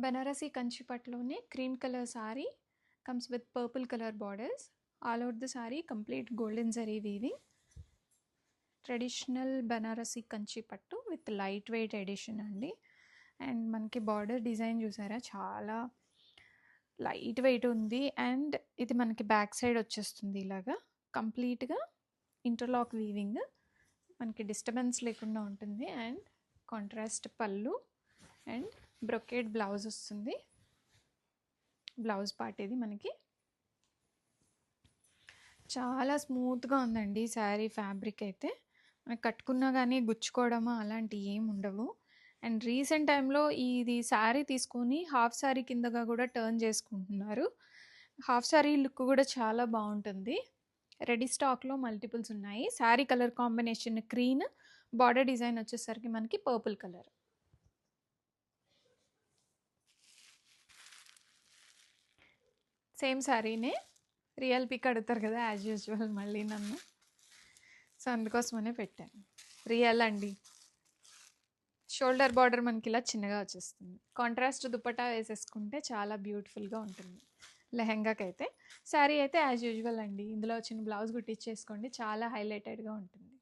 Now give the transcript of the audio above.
బనారసి కంచి పట్టులోనే cream colour sari comes with purple colour borders. All over the sari complete golden zari weaving. Traditional Banarasi Kanchi పట్టు with light weight edition అండి. And మనకి border design చూసారా, చాలా light weight ఉంది. And ఇది మనకి బ్యాక్ సైడ్ వచ్చేస్తుంది ఇలాగా కంప్లీట్గా ఇంటర్లాక్ వీవింగ్. మనకి డిస్టర్బెన్స్ లేకుండా ఉంటుంది. అండ్ కాంట్రాస్ట్ పళ్ళు అండ్ బ్రొకేడ్ బ్లౌజ్ వస్తుంది. బ్లౌజ్ పార్ట్ ఇది మనకి చాలా స్మూత్గా ఉందండి శారీ ఫ్యాబ్రిక్ అయితే. మనకి కట్టుకున్నా కానీ గుచ్చుకోవడము అలాంటివి ఏమి ఉండవు. అండ్ రీసెంట్ టైంలో ఇది శారీ తీసుకొని హాఫ్ శారీ కిందగా కూడా టర్న్ చేసుకుంటున్నారు. హాఫ్ శారీ లుక్ కూడా చాలా బాగుంటుంది. రెడీ స్టాక్లో మల్టిపుల్స్ ఉన్నాయి. Sari colour combination green, border design వచ్చేసరికి మనకి పర్పుల్ కలర్. సేమ్ శారీనే రియల్ పిక్ అడుగుతారు కదా యాజ్ యూజువల్ మళ్ళీ నన్ను, సో అందుకోసమనే పెట్టాను. రియల్ అండి. షోల్డర్ బార్డర్ మనకి ఇలా చిన్నగా వచ్చేస్తుంది. కాంట్రాస్ట్ దుపట్టా వేసేసుకుంటే చాలా బ్యూటిఫుల్గా ఉంటుంది లెహెంగాకి అయితే. శారీ అయితే యాజ్ యూజువల్ అండి. ఇందులో వచ్చిన బ్లౌజ్ కుట్టించేసుకోండి, చాలా హైలైటెడ్గా ఉంటుంది.